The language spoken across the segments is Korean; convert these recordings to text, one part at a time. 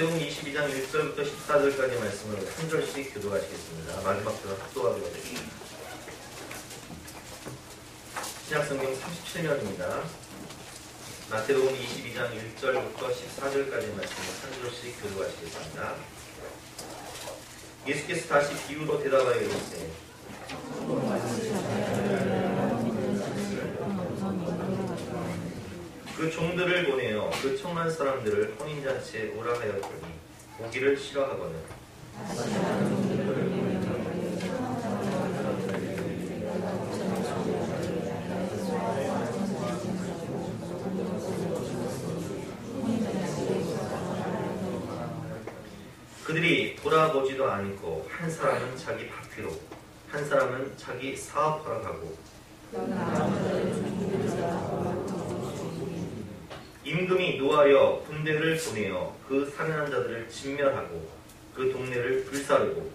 마태복음 22장 1절부터 14절까지 말씀을 한 절씩 교도하시겠습니다. 마지막 절은 합독하기로 되겠습니다. 신약성경 37면입니다. 마태복음 22장 1절부터 14절까지 말씀을 한 절씩 교도하시겠습니다. 예수께서 다시 비유로 대답하여 이르시되 그 종들을 보내어 그 청한 사람들을 혼인잔치에 오라 하였더니 오기를 싫어하거늘 그들이 돌아보지도 않고 한 사람은 자기 밭으로 한 사람은 자기 사업하러 가고 임금이 노하여 군대를 보내어 그 사면한 자들을 진멸하고 그 동네를 불사르고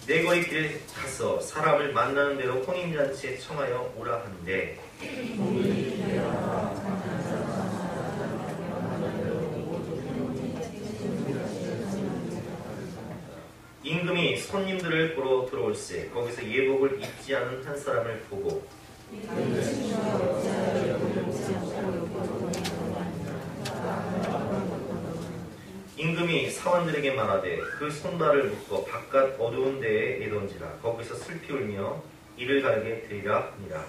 내 거리 길에 가서 사람을 만나는 대로 혼인잔치에 청하여 오라 하는데 임금이 손님들을 보러 들어올세 거기서 예복을 입지 않은 한 사람을 보고 임금이 사원들에게 말하되 그 손발을 묶어 바깥 어두운 데에 내던지라 거기서 슬피 울며 이를 갈게 되리라 하니라.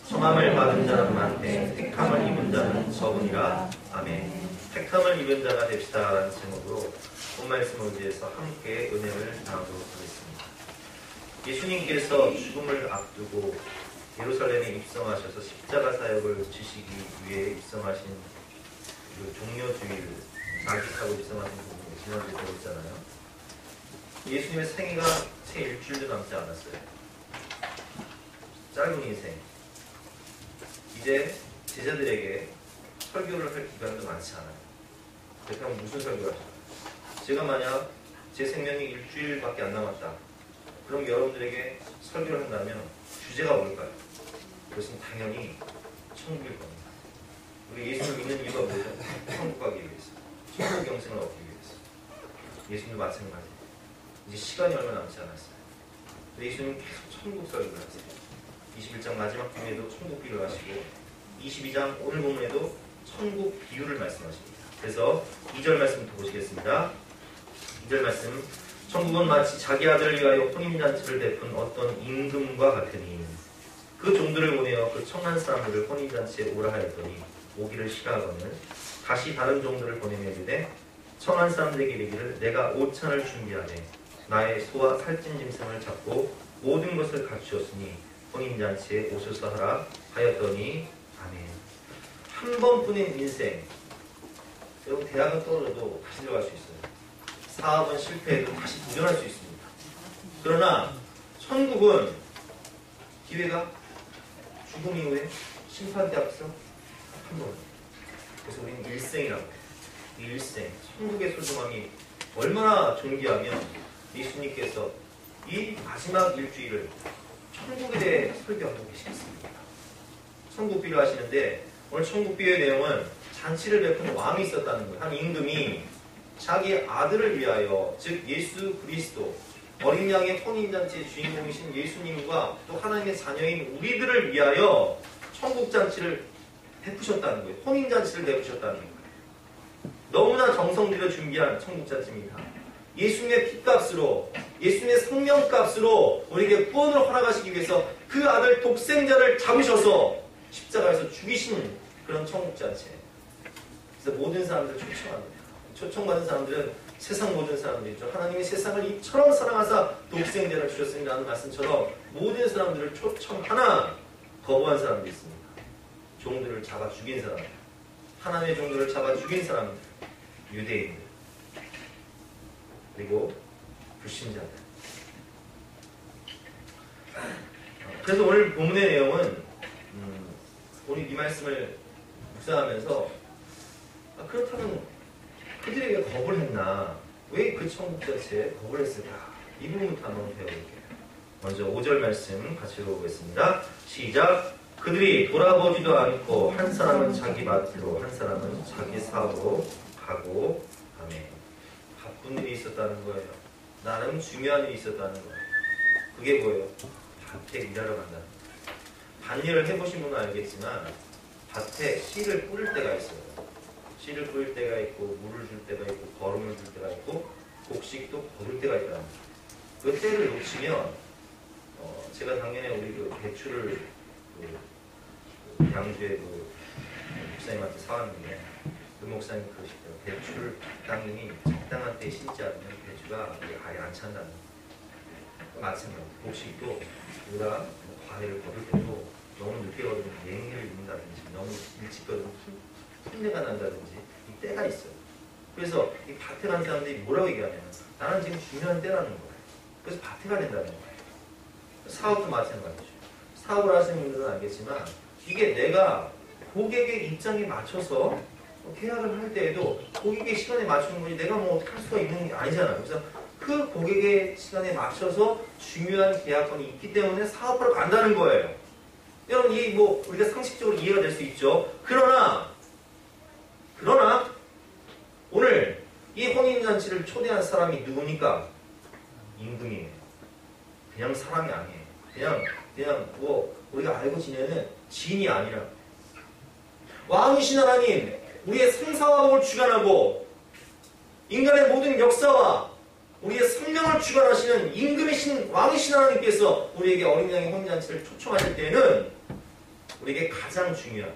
청함을 받은 자는 많되 택함을 입은 자는 적으니라. 아멘. 택함을 입은 자가 됩시다 라는 제목으로 본 말씀을 의지해서 함께 은혜를 나누도록 하겠습니다. 예수님께서 죽음을 앞두고 예루살렘에 입성하셔서 십자가 사역을 지시기 위해 입성하신 그 종료주일 날깃하고 입성하신 부분이 지난주에 들었잖아요. 예수님의 생애가 채 일주일도 남지 않았어요. 짧은 인생. 이제 제자들에게 설교를 할 기간도 많지 않아요. 그렇다면 무슨 설교를 하실까요? 제가 만약 제 생명이 일주일밖에 안 남았다. 그럼 여러분들에게 설교를 한다면 주제가 뭘까요? 그것은 당연히 천국일 겁니다. 우리 예수를 믿는 이유가 뭐죠? 천국 가기 위해서. 천국 영생을 얻기 위해서. 예수님도 마찬가지. 이제 시간이 얼마 남지 않았어요. 예수님은 계속 천국 설교를 하세요. 21장 마지막 중에도 천국 비유를 하시고 22장 오늘 본문에도 천국 비유를 말씀하십니다. 그래서 2절 말씀부터 보시겠습니다. 2절 말씀. 천국은 마치 자기 아들을 위하여 혼인잔치를 베푼 어떤 임금과 같으니 그 종들을 보내어 그 청한 사람들을 혼인잔치에 오라 하였더니 오기를 싫어하거늘 다시 다른 종들을 보내며 이르되 청한 사람들에게 이르기를 내가 오찬을 준비하되 나의 소와 살찐 짐승을 잡고 모든 것을 갖추었으니 혼인잔치에 오소서 하라 하였더니 아멘. 한 번뿐인 인생. 여러분 대학은 떨어져도 다시 들어갈 수 있어요. 사업은 실패해도 다시 도전할 수 있습니다. 그러나 천국은 기회가 죽음 이후에 심판 때 앞서 한 번. 그래서 우리는 일생이라고 해요. 일생. 천국의 소중함이 얼마나 존귀하면 예수님께서 이 마지막 일주일을 천국에 대해 설교하고 계시겠습니다. 천국 비유를 하시는데 오늘 천국 비유의 내용은 잔치를 베푼 왕이 있었다는 거예요. 한 임금이 자기 아들을 위하여 즉 예수 그리스도 어린 양의 혼인잔치의 주인공이신 예수님과 또 하나님의 자녀인 우리들을 위하여 천국잔치를 베푸셨다는 거예요. 혼인잔치를 베푸셨다는 거예요. 너무나 정성 들여 준비한 천국잔치입니다. 예수님의 피값으로 예수님의 생명값으로 우리에게 구원을 허락하시기 위해서 그 아들 독생자를 잡으셔서 십자가에서 죽이신 그런 천국잔치. 그래서 모든 사람들을 초청합니다. 초청받은 사람들은 세상 모든 사람들이죠. 하나님이 세상을 이처럼 사랑하사 독생자를 주셨습니다라는 말씀처럼 모든 사람들을 초청하나 거부한 사람도 있습니다. 종들을 잡아 죽인 사람들, 하나님의 종들을 잡아 죽인 사람들, 유대인들, 그리고 불신자들. 그래서 오늘 본문의 내용은 오늘 이 말씀을 묵상하면서 그렇다면 그들이 왜 거부를 했나? 왜 그 천국 자체에 거부를 했을까? 이 부분부터 한번 배워볼게요. 먼저 5절 말씀 같이 읽어보겠습니다. 시작! 그들이 돌아보지도 않고 한 사람은 자기 밭으로 한 사람은 자기 사업으로 가고 아멘. 바쁜 일이 있었다는 거예요. 나름 중요한 일이 있었다는 거예요. 그게 뭐예요? 밭에 일하러 간다는 거예요. 밭일을 해보신 분은 알겠지만 밭에 씨를 뿌릴 때가 있어요. 씨를 뿌릴 때가 있고 물을 줄 때가 있고 거름을 줄 때가 있고 곡식도 거둘 때가 있다는 거예요. 그 때를 놓치면 제가 작년에 우리 그 배추를 양주에 목사님한테 사왔는데 그 목사님 그러시더라고요. 배추를 적당히 적당한 때에 심지 않으면 배추가 아예 안 찬다는 거예요. 마찬가지로 곡식도 우리가 과일을 거둘 때도 너무 늦게 거두면 냉해를 입는다든지 너무 일찍 거두면 풋내가 난다든지 이 때가 있어요. 그래서 이 밭에 간 사람들이 뭐라고 얘기하냐면 나는 지금 중요한 때라는 거예요. 그래서 밭에 가야 된다는 거예요. 사업도 마찬가지죠. 사업을 하시는 분들은 알겠지만 이게 내가 고객의 입장에 맞춰서 계약을 할 때에도 고객의 시간에 맞추는 거지 내가 뭐 어떻게 할 수가 있는 게 아니잖아요. 그래서 그 고객의 시간에 맞춰서 중요한 계약권이 있기 때문에 사업하러 간다는 거예요. 여러분 이 뭐 우리가 상식적으로 이해가 될 수 있죠. 그러나 오늘 이 혼인잔치를 초대한 사람이 누굽니까? 임금이에요. 그냥 사람이 아니에요. 그냥 뭐 우리가 알고 지내는 지인이 아니라 왕이신 하나님, 우리의 생사화복을 주관하고 인간의 모든 역사와 우리의 생명을 주관하시는 임금이신 왕이신 하나님께서 우리에게 어린 양의 혼인잔치를 초청하실 때에는 우리에게 가장 중요한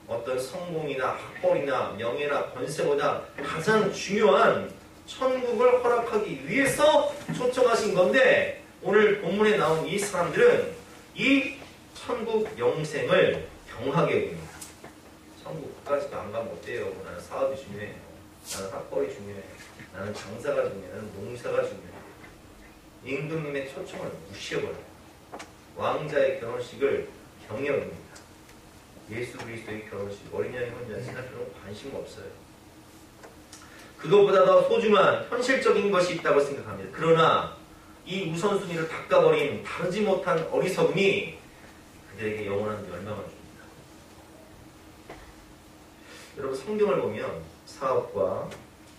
어떤 성공이나 학벌이나 명예나 권세보다 가장 중요한 천국을 허락하기 위해서 초청하신 건데 오늘 본문에 나온 이 사람들은 이 천국 영생을 경하게 여깁니다. 천국까지도 안 가면 어때요? 나는 사업이 중요해요. 나는 학벌이 중요해요. 나는 장사가 중요해요. 나는 농사가 중요해요. 임금님의 초청을 무시해버려요. 왕자의 결혼식을 경히 여깁니다. 예수 그리스도의 결혼식, 어린 양의 혼인잔치나 그런 관심 없어요. 그것보다 더 소중한 현실적인 것이 있다고 생각합니다. 그러나 이 우선순위를 바꿔버린 다르지 못한 어리석음이 그들에게 영원한 멸망을 줍니다. 여러분 성경을 보면 사업과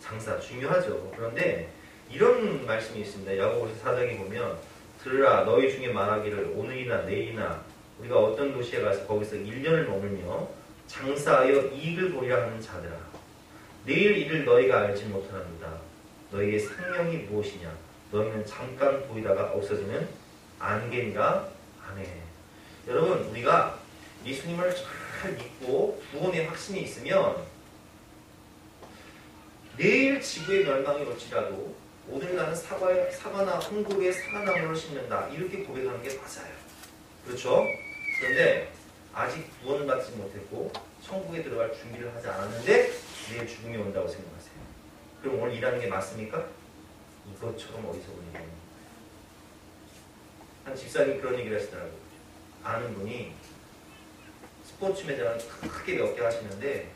장사 중요하죠. 그런데 이런 말씀이 있습니다. 야고보서 4장에 보면 들으라 너희 중에 말하기를 오늘이나 내일이나 우리가 어떤 도시에 가서 거기서 1년을 머물며 장사하여 이익을 보리라 하는 자들아 내일 이를 너희가 알지 못하는도다. 너희의 생명이 무엇이냐 너희는 잠깐 보이다가 없어지는 안개니라. 아멘. 여러분 우리가 예수님을 잘 믿고 구원의 확신이 있으면 내일 지구의 멸망이 올지라도 오늘 나는 사과나 한 그루의 사과나무를 심는다 이렇게 고백하는 게 맞아요. 그렇죠? 그런데 아직 구원받지 못했고 천국에 들어갈 준비를 하지 않았는데 내일 죽음이 온다고 생각하세요. 그럼 오늘 일하는 게 맞습니까? 이것처럼 어리석은 일입니다. 한 집사님이 그런 얘기를 하시더라고요. 아는 분이 스포츠 매장을 크게 몇 개 하시는데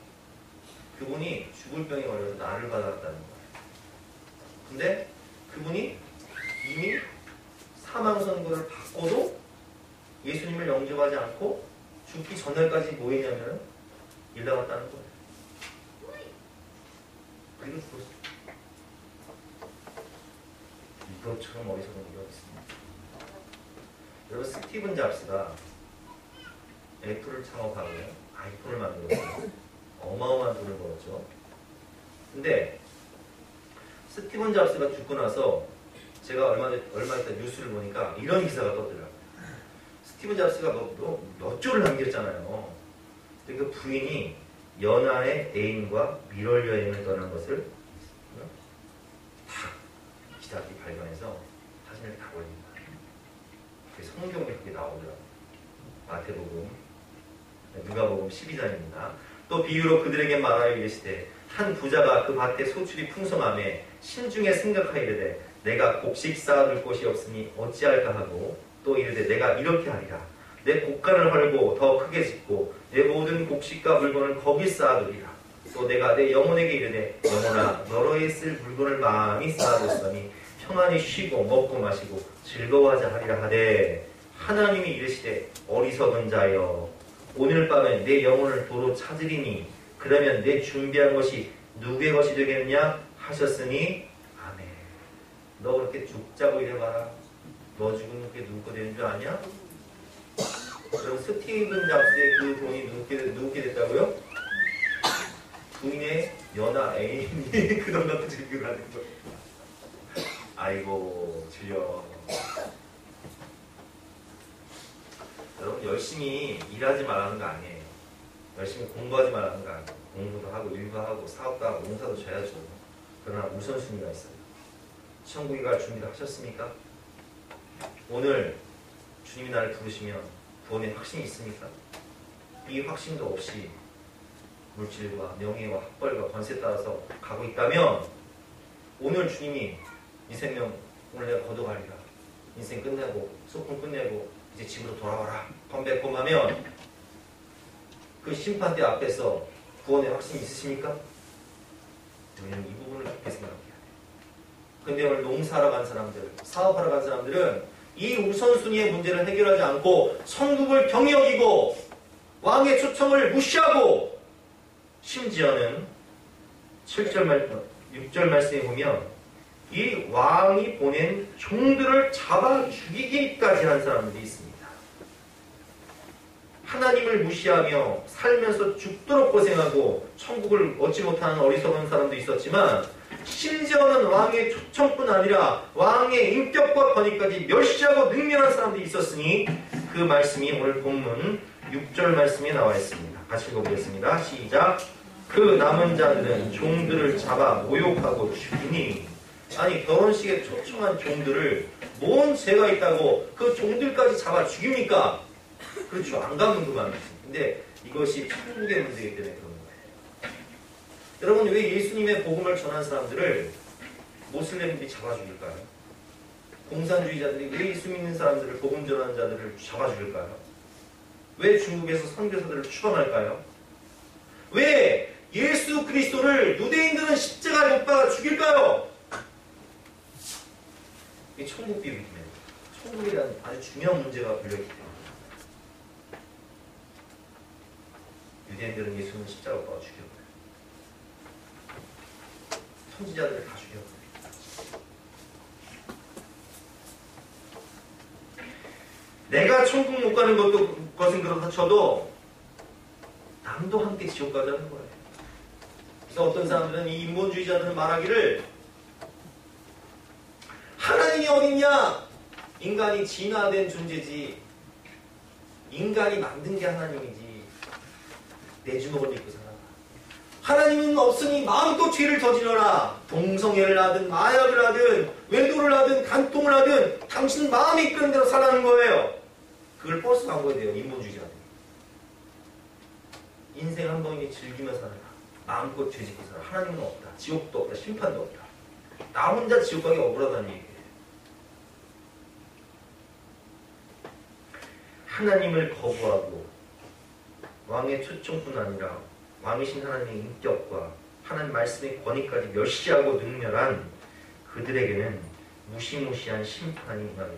그분이 죽을 병에 걸려서 나를 받았다는 거예요. 근데 그분이 이미 사망 선고를 받고도 예수님을 영접하지 않고 죽기 전날까지 뭐 했냐면 일 나갔다는 거예요. 그리고 죽었어요. 이것처럼 어리석은 일이 있습니다. 여러분 스티븐 잡스가 애플을 창업하고 아이폰을 만들었어요. 어마어마한 돈을 벌었죠. 근데 스티븐 잡스가 죽고 나서 제가 얼마 있다 뉴스를 보니까 이런 기사가 떴더라고요. 스티븐 잡스가 몇 조를 남겼잖아요. 근데 그 부인이 연하의 애인과 미럴 여행을 떠난 것을 다 기자들이 발견해서 사진을 다 올립니다. 성경에 그게 나오더라고요. 마태복음, 누가복음 12장입니다. 또 비유로 그들에게 말하여 이르시되 한 부자가 그 밭에 소출이 풍성함에 심중에 생각하이르되 내가 곡식 쌓아둘 곳이 없으니 어찌할까 하고 또 이르되 내가 이렇게 하리라. 내 곡간을 헐고 더 크게 짓고 내 모든 곡식과 물건을 거기 쌓아두리라. 또 내가 내 영혼에게 이르되 영혼아 너로에 쓸 물건을 많이 쌓아뒀으니 평안히 쉬고 먹고 마시고 즐거워하자 하리라 하되 하나님이 이르시되 어리석은 자여 오늘 밤에 내 영혼을 도로 찾으리니 그러면 내 준비한 것이 누구의 것이 되겠느냐 하셨으니 아멘. 너 그렇게 죽자고 이래봐라. 너 죽으면 그게 누구 거 되는 줄 아냐? 그럼 스티븐 잡스의 그 돈이 누구게 됐다고요? 부인의 연하 애인이 그 돈 갖고 즐기고 가는 거. 아이고 주여. 여러분 열심히 일하지 말라는 거 아니에요. 열심히 공부하지 말라는 거 아니에요. 공부도 하고 일도 하고 사업도 하고 농사도 져야죠. 그러나 우선순위가 있어요. 천국에 갈 준비를 하셨습니까? 오늘 주님이 나를 부르시면 구원의 확신이 있습니까? 이 확신도 없이 물질과 명예와 학벌과 권세에 따라서 가고 있다면 오늘 주님이 이 생명 오늘 내가 거둬가리라. 인생 끝내고 소풍 끝내고 이제 집으로 돌아와라. 컴백홈 하면 그 심판대 앞에서 구원의 확신이 있으십니까? 우리는 이 부분을 깊게 생각해야 돼요. 근데 오늘 농사하러 간 사람들, 사업하러 간 사람들은 이 우선순위의 문제를 해결하지 않고 천국을 경히 여기고 왕의 초청을 무시하고 심지어는 6절 말씀에 보면 이 왕이 보낸 종들을 잡아 죽이기까지 한 사람들이 있습니다. 하나님을 무시하며 살면서 죽도록 고생하고 천국을 얻지 못하는 어리석은 사람도 있었지만 심지어는 왕의 초청뿐 아니라 왕의 인격과 권위까지 멸시하고 능멸한 사람들이 있었으니 그 말씀이 오늘 본문 6절 말씀에 나와 있습니다. 같이 읽어보겠습니다. 시작. 그 남은 자들은 종들을 잡아 모욕하고 죽이니. 아니 결혼식에 초청한 종들을 뭔 죄가 있다고 그 종들까지 잡아 죽입니까? 그렇죠. 안 가는구만. 근데 이것이 천국의 문제이기 때문에 그런 거예요. 여러분 왜 예수님의 복음을 전한 사람들을 모슬렘들이 잡아 죽일까요? 공산주의자들이 왜 예수 믿는 사람들을 복음 전하는 자들을 잡아 죽일까요? 왜 중국에서 선교사들을 추방할까요? 왜 예수 그리스도를 유대인들은 십자가에 못 박아 죽일까요? 이 천국 비유이기 때문에 천국에 대한 아주 중요한 문제가 걸려있기 때문에 유대인들은 예수님을 십자가에 못 박아 죽였고요. 선지자들을 다 죽였고요. 내가 천국 못 가는 것은 그렇다 쳐도 남도 함께 지옥 가자는 거예요. 그래서 어떤 사람들은 이 인본주의자들은 말하기를 하나님이 어딨냐? 인간이 진화된 존재지. 인간이 만든 게 하나님이지. 내 주먹을 믿고 살아. 하나님은 없으니 마음껏 죄를 저지러라. 동성애를 하든 마약을 하든 외도를 하든 간통을 하든 당신 마음이 이끄는 대로 살라는 거예요. 그걸 버스 광고에 돼요. 인본주의자들. 인생 한 번이니 즐기며 살아라. 마음껏 죄 짓고 살아. 하나님은 없다. 지옥도 없다. 심판도 없다. 나 혼자 지옥 가기 억울하다는 얘기예요. 하나님을 거부하고 왕의 초청뿐 아니라 왕이신 하나님의 인격과 하나님 말씀의 권위까지 멸시하고 능멸한 그들에게는 무시무시한 심판이 임하는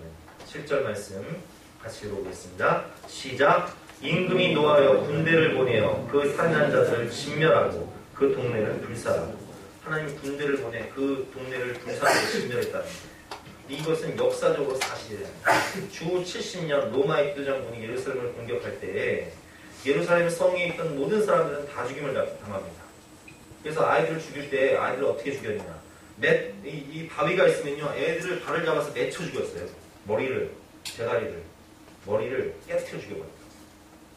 7절 말씀 같이 읽어보겠습니다. 시작. 임금이 노하여 군대를 보내어 그 살인한 자들을 진멸하고 그 동네를 불살하고. 하나님 군대를 보내 그 동네를 불살하고 진멸했다는 거예요. 이것은 역사적으로 사실이에요. 주 70년 로마의 기도장군이 예루살렘을 공격할 때 예루살렘 성에 있던 모든 사람들은 다 죽임을 당합니다. 그래서 아이들을 죽일 때 아이들을 어떻게 죽였냐? 이 바위가 있으면요, 애들을 발을 잡아서 맺혀 죽였어요. 머리를, 대가리를, 머리를 깨트려 죽여버려요.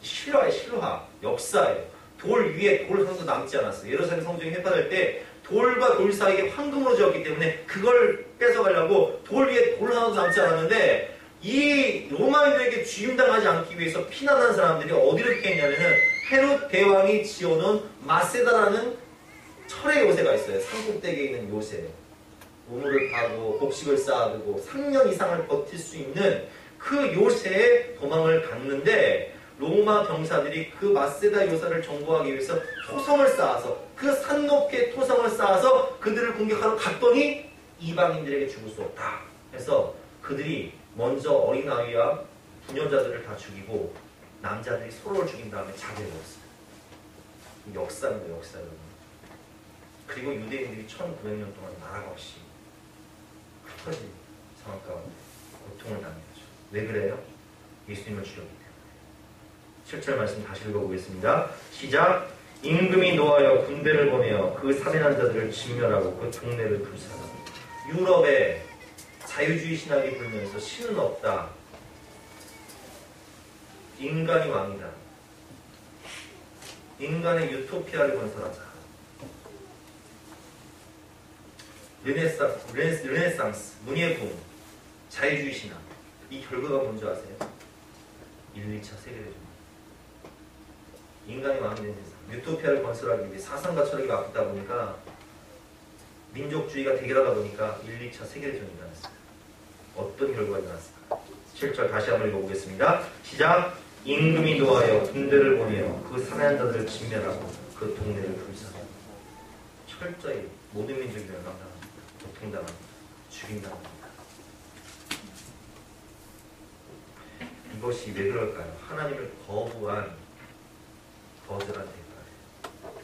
실화예요, 실화. 역사예요. 돌 위에 돌 하나도 남지 않았어요. 예루살렘 성전이 회파될 때 돌과 돌 사이에 황금으로 지었기 때문에 그걸 뺏어가려고 돌 위에 돌 하나도 남지 않았는데 이 로마인들에게 죽임당하지 않기 위해서 피난한 사람들이 어디로 피했냐면은 헤롯 대왕이 지어놓은 마세다라는 철의 요새가 있어요. 산꼭대기에 있는 요새. 우물을 파고 곡식을 쌓아두고 3년 이상을 버틸 수 있는 그 요새에 도망을 갔는데 로마 병사들이 그 마세다 요새를 정복하기 위해서 토성을 쌓아서 그 산 높이에 토성을 쌓아서 그들을 공격하러 갔더니 이방인들에게 죽을 수 없다. 그래서 그들이 먼저 어린아이와 부녀자들을 다 죽이고 남자들이 서로를 죽인 다음에 자기를 먹었어요. 역사입니다. 역사 여러분. 그리고 유대인들이 1900년 동안 나라가 없이 흩어진 상황 가운데 고통을 당했죠. 왜 그래요? 예수님을 죽였기 때문에. 7절 말씀 다시 읽어보겠습니다. 시작. 임금이 노하여 군대를 보내어 그 살인한 자들을 진멸하고 그 동네를 불사하라. 유럽에 자유주의 신학이 불면서 신은 없다. 인간이 왕이다. 인간의 유토피아를 건설하자. 르네상스, 문예의 붐, 자유주의 신학. 이 결과가 뭔지 아세요? 1, 2차 세계대전. 인간이 왕이 된 세상. 유토피아를 건설하기 위해 사상과 철학이 바뀌다 보니까 민족주의가 대결하다 보니까 1, 2차 세계대전이 일어났어요. 어떤 결과가 일어났을까? 7절 다시 한번 읽어보겠습니다. 시작. 임금이 노하여 군대를 보내어 그 살해한 자들을 진멸하고 그 동네를 불사하고. 철저히 모든 민족이 멸망당합니다. 고통당합니다. 죽임당합니다. 이것이 왜 그럴까요? 하나님을 거부한 거절한 대가예요.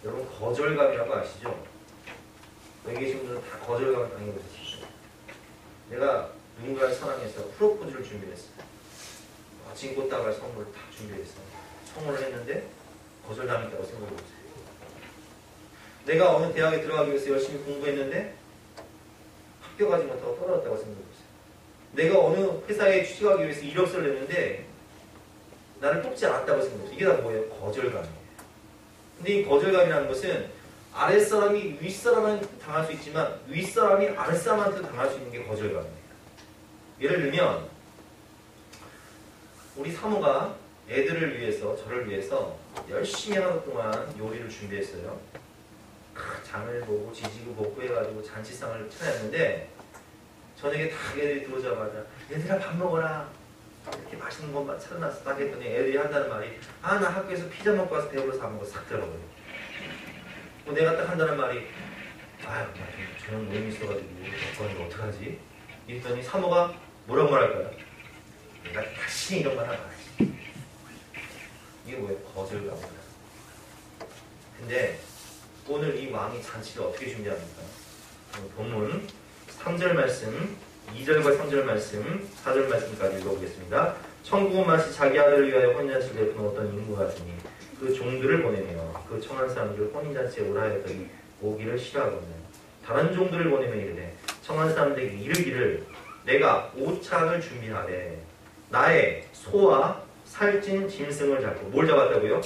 여러분 거절감이라고 아시죠? 여기 계신 분들은 다 거절감을 당해보셨어요. 내가 누군가를 사랑해서 프로포즈를 준비했어요. 마침 꽃다발 선물을 다 준비했어. 선물을 했는데 거절당했다고 생각해보세요. 내가 어느 대학에 들어가기 위해서 열심히 공부했는데 합격하지 못하고 떨어졌다고 생각해보세요. 내가 어느 회사에 취직하기 위해서 이력서를 냈는데 나를 뽑지 않았다고 생각해보세요. 이게 다 뭐예요? 거절감이에요. 근데 이 거절감이라는 것은 아랫사람이 윗사람한테 당할 수 있지만 윗사람이 아랫사람한테 당할 수 있는 게 거절감이에요. 예를 들면 우리 사모가 애들을 위해서 저를 위해서 열심히 하루 동안 요리를 준비했어요. 장을 보고 지지고 볶고 해가지고 잔치상을 차렸는데 저녁에 다 애들이 들어오자마자 얘들아 밥 먹어라 이렇게 맛있는 것만 차려놨어. 딱 했더니 애들이 한다는 말이 아 나 학교에서 피자 먹고 와서 배불러서 안 먹고 싹 들어가거든요. 내가 딱 한다는 말이 아유 나 저녁 모임 있어가지고 먹고 어떡하지? 이랬더니 사모가 뭐라고 말할까요? 내가 다시 이런 말 하면 알지. 이게 뭐예요? 거절감이다. 근데 오늘 이 왕이 잔치를 어떻게 준비합니까? 본문 3절 말씀, 2절과 3절 말씀, 4절 말씀까지 읽어보겠습니다. 천국은 마치 자기 아들을 위하여 혼인잔치를 베푼 어떤 인구 같으니 그 종들을 보내며 그 청한 사람들을 혼인잔치에 오라 하였더니 오기를 싫어하거든. 다른 종들을 보내며 이르되 청한 사람들에게 이르기를 내가 오창을 준비하되 나의 소와 살찐 짐승을 잡고 뭘 잡았다고요?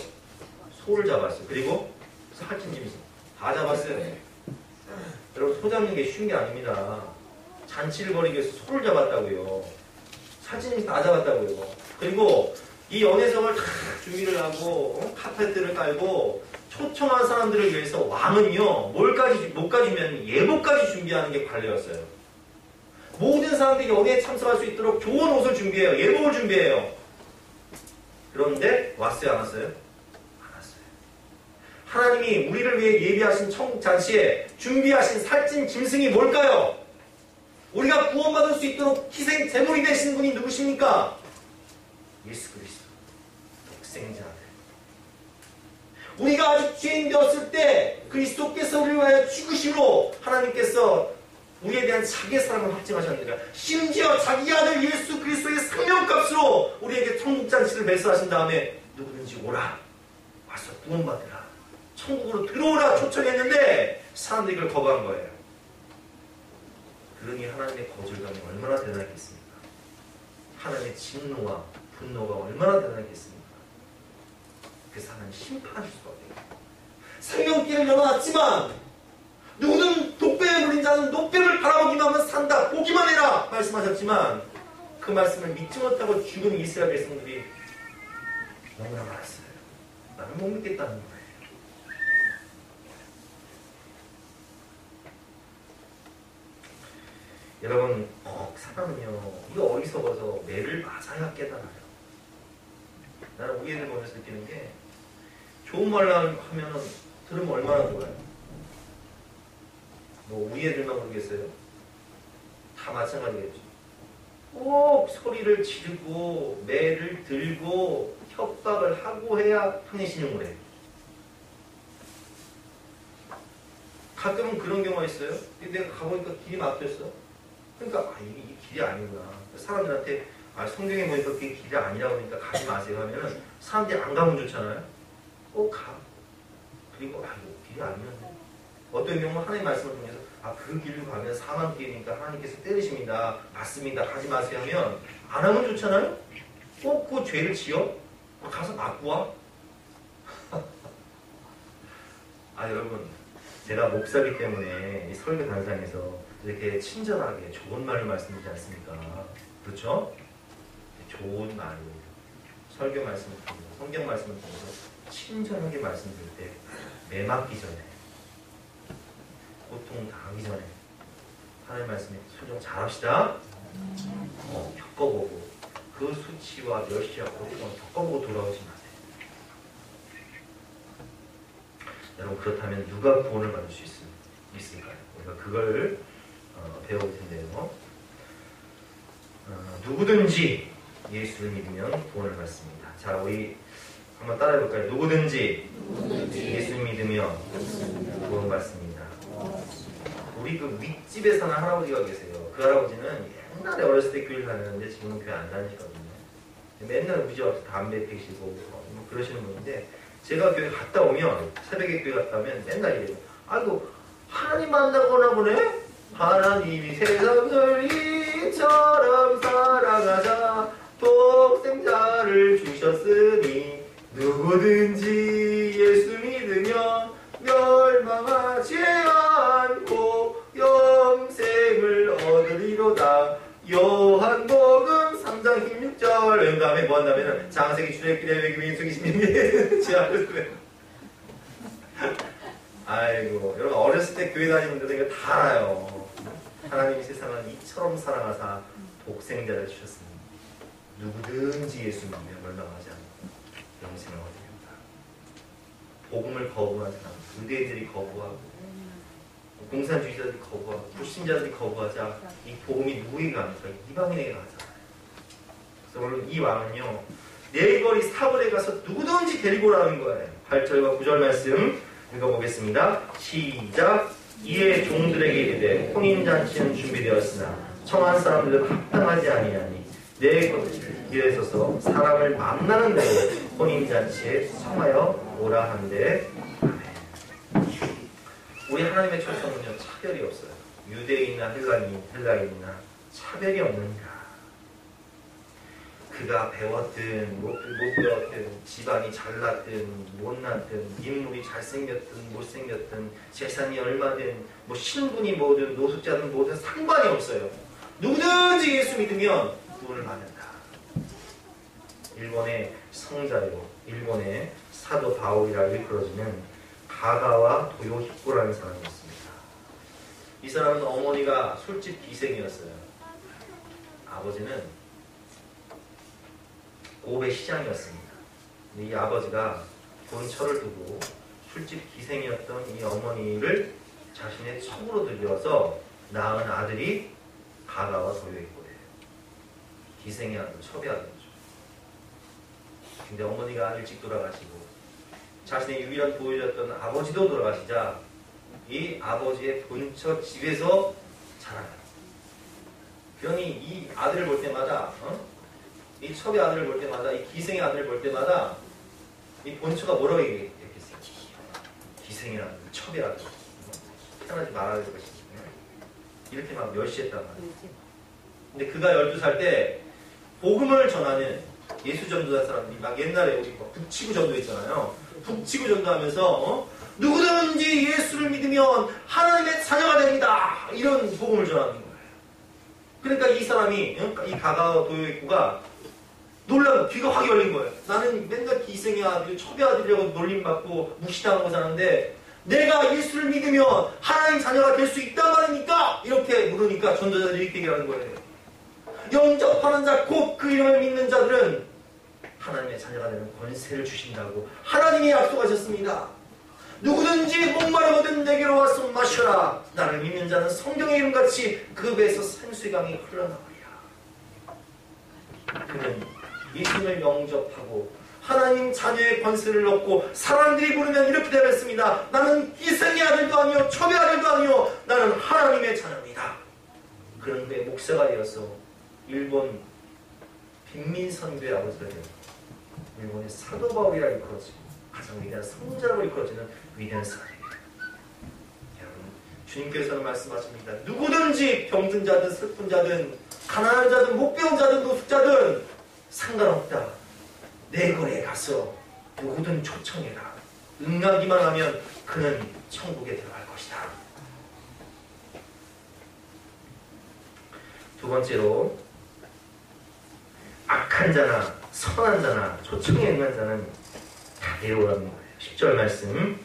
소를 잡았어요. 그리고 살찐 짐승 다 잡았어요. 여러분 소 잡는 게 쉬운 게 아닙니다. 잔치를 벌이기 위해서 소를 잡았다고요. 살찐 짐승 다 잡았다고요. 그리고 이 연회성을 다 준비를 하고 카페트를 깔고 초청한 사람들을 위해서 왕은요 뭘까지 주면 예복까지 준비하는 게 관례였어요. 모든 사람들이 연회에 참석할 수 있도록 좋은 옷을 준비해요. 예복을 준비해요. 그런데 왔어요? 안 왔어요? 안 왔어요. 하나님이 우리를 위해 예비하신 천국 잔치에 준비하신 살찐 짐승이 뭘까요? 우리가 구원받을 수 있도록 희생 제물이 되신 분이 누구십니까? 예수 그리스도 독생자 아들. 우리가 아직 죄인 되었을 때 그리스도께서 우리를 위하여 죽으심으로 하나님께서 우리에 대한 자기의 사랑을 확증하셨느니라. 심지어 자기 아들 예수 그리스도의 생명값으로 우리에게 천국잔치를 매수하신 다음에 누구든지 오라 와서 구원받으라 천국으로 들어오라 초청했는데 사람들이 이걸 거부한 거예요. 그러니 하나님의 거절감이 얼마나 대단했겠습니까? 하나님의 진노와 분노가 얼마나 대단했겠습니까? 그래서 하나님 심판하실 수밖에 없어요. 생명길을 열어놨지만 누구는 독배에 물린 자는 녹뱀을 바라보기만 하면 산다. 보기만 해라 말씀하셨지만 그 말씀을 믿지 못하고 죽은 이스라엘 백성들이 너무나 많았어요. 나는 못 믿겠다는 거예요. 여러분 사람은요 이거 어리석어서 매를 맞아야 깨달아요. 나는 우리 애들 보면서 느끼는 게 좋은 말을 하면 들으면 얼마나 좋아요. 뭐 우리 애들만 모르겠어요. 다 마찬가지겠죠. 꼭 소리를 지르고 매를 들고 협박을 하고 해야 편히 신용을 해. 가끔은 그런 경우가 있어요. 내가 가보니까 길이 막혔어. 그러니까 이 길이 아니구나. 사람들한테 성경에 보니까 그게 길이 아니라고 하니까 가지 마세요 하면은 사람들이 안 가면 좋잖아요. 가. 그리고 이거 길이 아니었네. 어떤 경우는 하나님의 말씀을 통해서 그 길로 가면 사망길이니까 하나님께서 때리십니다. 맞습니다. 가지 마세요 하면 안 하면 좋잖아요. 꼭 그 죄를 지어? 가서 맞고 와? 여러분, 제가 목사기 때문에 이 설교 단상에서 이렇게 친절하게 좋은 말을 말씀드리지 않습니까? 그렇죠? 좋은 말로 설교 말씀을 통해서, 성경 말씀을 통해서 친절하게 말씀드릴 때 매 맞기 전에, 고통 당하기 전에 하나님 말씀에 순종 잘합시다. 겪어보고 그 수치와 멸시와 고통을 겪어보고 돌아오지 마세요. 여러분, 그렇다면 누가 구원을 받을 수 있을까요? 우리가 그걸 배워볼 텐데요. 누구든지 예수를 믿으면 구원을 받습니다. 자, 우리 한번 따라해볼까요? 누구든지 예수 믿으면 구원 받습니다. 우리 그 윗집에 사는 할아버지가 계세요. 그 할아버지는 옛날에 어렸을 때 교회를 다녔는데 지금은 교회 안 다니시거든요. 맨날 우리 집 앞에서 담배 피시고 뭐 그러시는 분인데, 제가 교회 갔다 오면, 새벽에 교회 갔다 오면 맨날 이래요. 아이고, 하나님 만나거나 보네? 하나님이 세상을 이처럼 사랑하자 독생자를 주셨으니 누구든지 예수 믿으면 멸망하지 않고 영생을 얻으리로다. 요한복음 3장 16절. 그 다음에 뭐 한다면 장세기 출애굽기 레위기 민수기 신명기 지하를. 아이고, 여러분 어렸을 때 교회 다니는 분들 이거 다 알아요. 하나님이 세상을 이처럼 사랑하사 독생자를 주셨으니 누구든지 예수 믿으면 멸망하지 않고 영생을 얻으리로다. 복음을 거부한 사람, 의대인들이 거부하고 공산주의자들이 거부하고 불신자들이 거부하자 이 복음이 누구에게 갑니까? 이방인에게 가잖아요. 그래서 오늘 이 왕은요, 네이버리 사벌에 가서 누구든지 데리고 오라는 거예요. 8절과 9절 말씀 읽어보겠습니다. 시작. 이에 종들에게 이르되 혼인잔치는 준비되었으나 청한 사람들은 합당하지 아니하니 내 길에 서서 사람을 만나는 대로 혼인잔치에 청하여 오라 한대. 우리 하나님의 천성은요, 차별이 없어요. 유대인이나 헬라인이나 차별이 없는가. 그가 배웠든 못 배웠든 집안이 잘났든 못났든 인물이 잘생겼든 못생겼든 재산이 얼마든 뭐 신분이 뭐든 노숙자든 뭐든 상관이 없어요. 누구든지 예수 믿으면 구원을 받는다. 일본의 성자요, 일본의 사도 바울이라 일컬어지는 가가와 도요히코라는 사람이었습니다. 이 사람은 어머니가 술집 기생이었어요. 아버지는 고베 시장이었습니다. 이 아버지가 본처를 두고 술집 기생이었던 이 어머니를 자신의 첩으로 들여서 낳은 아들이 가가와 도요히코예요. 기생의 아들, 첩의 아들이죠. 근데 어머니가 일찍 돌아가시고 자신의 유일한 보호자였던 아버지도 돌아가시자 이 아버지의 본처 집에서 자라요. 그러니 이 아들을 볼 때마다 이 첩의 아들을 볼 때마다 이 기생의 아들을 볼 때마다 이 본처가 뭐라고 얘기했겠어요? 기생이라는 첩의 아들 편하지 말아야 될 것이지. 이렇게 막 멸시했단 말이에요. 근데 그가 12살 때 복음을 전하는 예수 전도한 사람들이 막 옛날에 우리 북치구 전도했잖아요. 북치구 전도하면서 누구든지 예수를 믿으면 하나님의 자녀가 됩니다. 이런 복음을 전하는 거예요. 그러니까 이 사람이, 이 가가와 도요히코가 놀라고 귀가 확 열린 거예요. 나는 맨날 기생의 아들, 첩의 아들이라고 놀림받고 무시당하고 사는데 내가 예수를 믿으면 하나님 자녀가 될 수 있단 말입니까? 이렇게 물으니까 전도자들이 이렇게 얘기하는 거예요. 영접하는 자, 곧 그 이름을 믿는 자들은 하나님의 자녀가 되는 권세를 주신다고 하나님이 약속하셨습니다. 누구든지 목마르거든 내게로 와서 마셔라. 나를 믿는 자는 성경의 이름같이 그 배에서 생수의 강이 흘러나오리라. 그는 예수님을 영접하고 하나님 자녀의 권세를 얻고 사람들이 부르면 이렇게 대답했습니다. 나는 이생의 아들도 아니요 초의 아들도 아니요 나는 하나님의 자녀입니다. 그런 후에 목사가 되어서 일본 빈민선교의 아버지가 되어 일본의 사도 바울이라 일컬어지고 가장 위대한 성자라고 일컬어지는 위대한 사람입니다. 여러분, 주님께서는 말씀하십니다. 누구든지 병든 자든 슬픈 자든 가난한 자든 못 배운 자든 노숙자든 상관없다. 내 거리에 가서 누구든 초청해라. 응하기만 하면 그는 천국에 들어갈 것이다. 두 번째로 악한 자나 선한 자나 초청에 응한 자는 다 데려오라는 거예요. 10절 말씀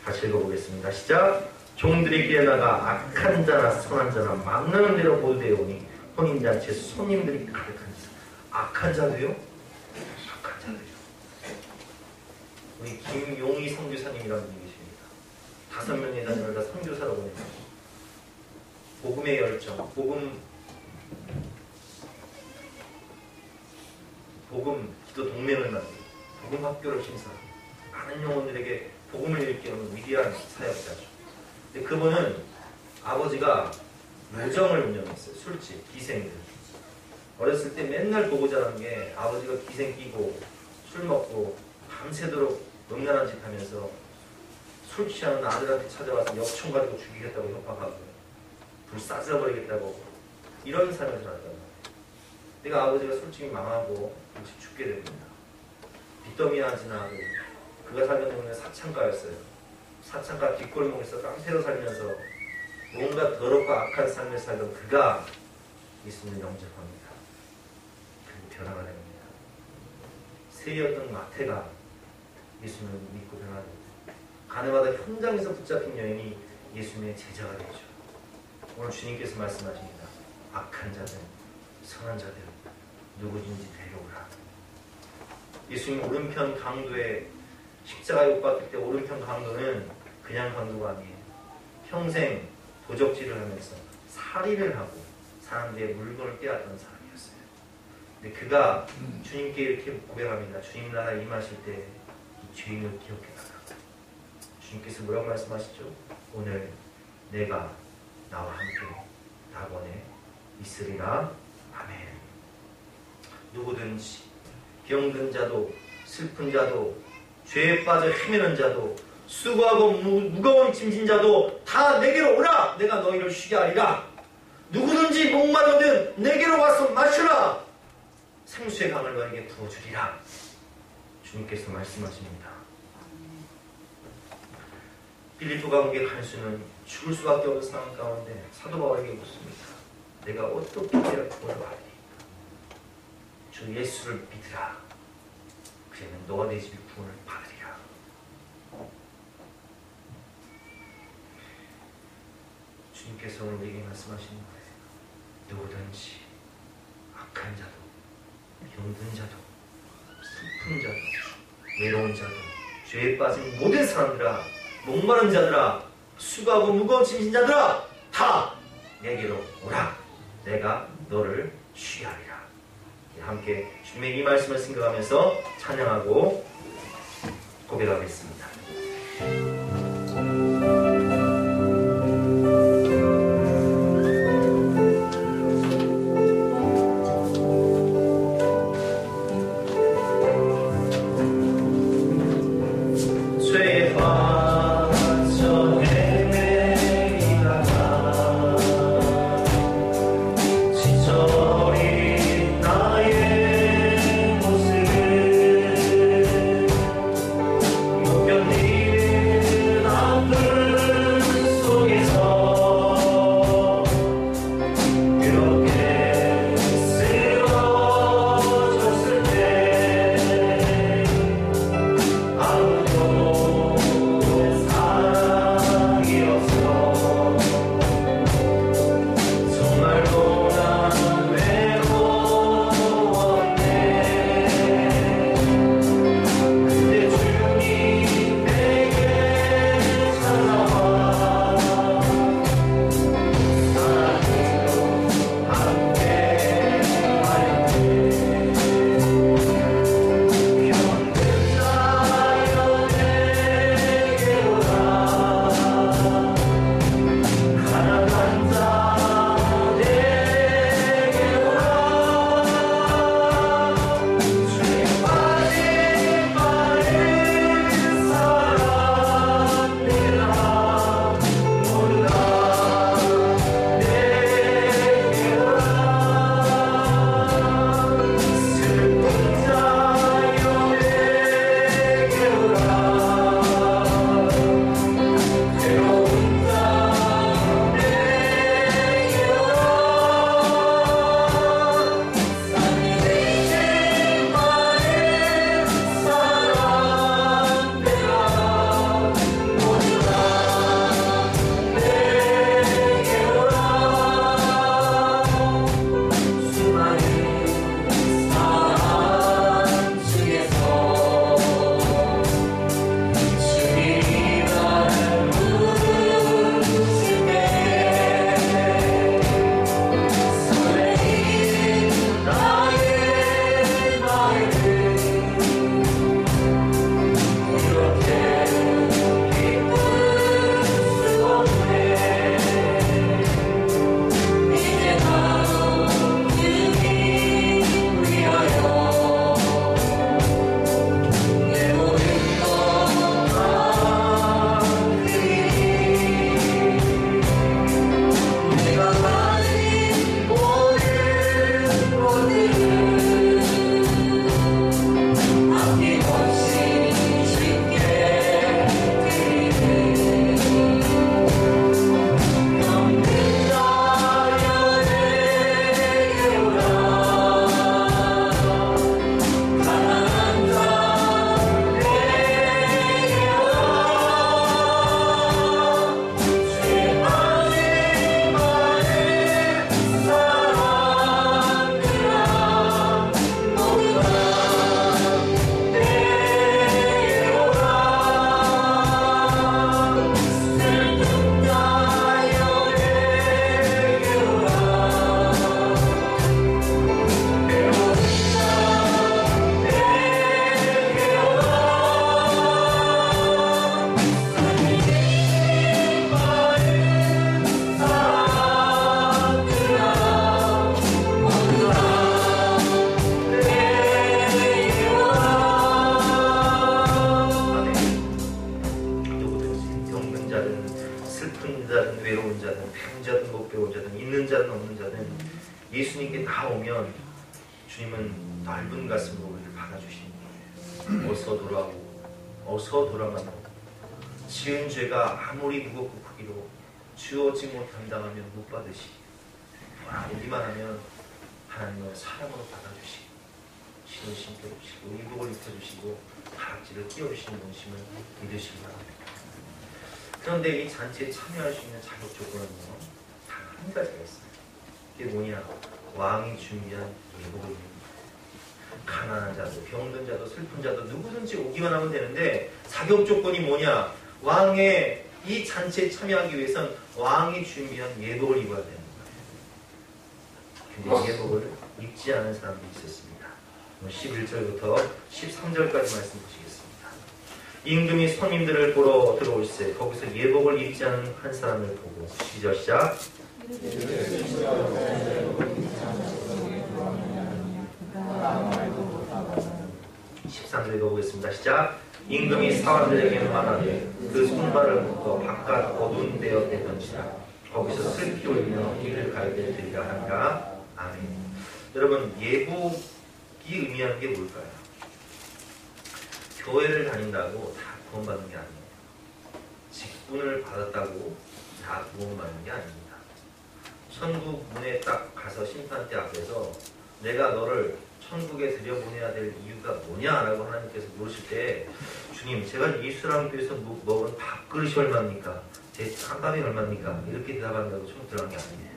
같이 읽어보겠습니다. 시작. 종들이 길에 나가 악한 자나 선한 자나 만나는 대로 모두 데려오니 혼인잔치에 손님들이 가득한 자. 악한 자도요? 악한 자도요. 우리 김용희 선교사님이라는 분이 계십니다. 5명의 자녀를 다 선교사로 보냈어요. 복음의 열정, 복음 기도 동맹을 만들고 복음 학교를 신설하고 많은 영혼들에게 복음을 일깨우는 위대한 사역자죠. 근데 그분은 아버지가 노점을 운영했어요. 술집, 기생들. 어렸을 때 맨날 보고 자란 게 아버지가 기생 끼고 술 먹고 밤새도록 음란한 짓 하면서 술 취하는 아들한테 찾아와서 엽총 가지고 죽이겠다고 협박하고 불 쏴버리겠다고 이런 삶을 살았단 말이에요. 내가 아버지가 솔직히 망하고 일찍 죽게 됩니다. 빚더미 하나 지나고 그가 살던 동네는 사창가였어요. 사창가 뒷골목에서 깡패로 살면서 뭔가 더럽고 악한 삶을 살던 그가 예수님을 영접합니다. 그리고 변화가 됩니다. 세리였던 마태가 예수님을 믿고 변화가 됩니다. 가늠하다 현장에서 붙잡힌 여인이 예수님의 제자가 되죠. 오늘 주님께서 말씀하십니다. 악한 자들, 선한 자들 누구든지 데려오라. 예수님 오른편 강도에 십자가에 못 박힐 때 오른편 강도는 그냥 강도가 아니에요. 평생 도적질을 하면서 살인을 하고 사람들의 물건을 빼앗던 사람이었어요. 근데 그가 주님께 이렇게 고백합니다. 주님 나라 임하실 때 이 죄인을 기억해달라. 주님께서 뭐라고 말씀하시죠? 오늘 내가 나와 함께 낙원에 있으리라. 아멘. 누구든지 병든 자도 슬픈 자도 죄에 빠져 헤매는 자도 수고하고 무거운 짐진 자도 다 내게로 오라. 내가 너희를 쉬게 하리라. 누구든지 목마르든 내게로 와서 마시라. 생수의 강을 너에게 부어주리라. 주님께서 말씀하십니다. 빌립보 감옥의 간수는 죽을 수밖에 없는 상황 가운데 사도 바울에게 묻습니다. 내가 어떻게 해야 구원을 받으리까? 주 예수를 믿으라. 그러면 너와 내 집이 구원을 받으리라. 주님께서 오늘 우리에게 말씀하시는 거예요. 누구든지 악한 자도 병든 자도 슬픈 자도 외로운 자도 죄에 빠진 모든 사람들아 목마른 자들아 수고하고 무거운 짐진 자들아 다 내게로 오라. 내가 너를 취하리라. 함께 주님의 이 말씀을 생각하면서 찬양하고 고백하겠습니다. 내 외로운 자든 배운 자든 못 배운 자든 있는 자든 없는 자든 예수님께 나오면 주님은 넓은 가슴으로 우리를 받아주시는 거예요. 어서 돌아오고 어서 돌아가고 지은 죄가 아무리 무겁고 크기로 주어지 못한 당하면 못 받으시 돌아오기만 하면 하나님은 사랑으로 받아주시고 신을 신겨주시고 의복을 입혀주시고 가락지를 끼워주시는 분심을 믿으시기 바랍니다. 그런데 이 잔치에 참여할 수 있는 자격 조건은요 단 한 가지가 있어요. 그게 뭐냐? 왕이 준비한 예복을 입는 거예요. 가난한 자도 병든 자도 슬픈 자도 누구든지 오기만 하면 되는데 자격 조건이 뭐냐? 왕의 이 잔치에 참여하기 위해선 왕이 준비한 예복을 입어야 되는 거예요. 근데 예복을 입지 않은 사람들이 있었습니다. 11절부터 13절까지 말씀 보시겠습니다. 임금이 손님들을 보러 들어올세 거기서 예복을 입지 않은 한 사람을 보고 시절 시작 13절 읽어보겠습니다. 시작 임금이 사람들에게 말하되 그 손발을 묶어 바깥 어두운 데어 내던지라 거기서 슬피 울며 이를 갈대 드리라 하니라. 아멘. 여러분 예복이 의미하는 게 뭘까요? 교회를 다닌다고 다 구원받는 게 아니에요. 직분을 받았다고 다 구원받는 게 아닙니다. 천국 문에 딱 가서 심판대 앞에서 내가 너를 천국에 들여보내야 될 이유가 뭐냐라고 하나님께서 물으실 때 주님 제가 예수랑 교회에서 먹은 밥그릇이 얼마입니까? 제 짬밥이 얼마입니까? 이렇게 대답한다고 천국 들어간 게 아니에요.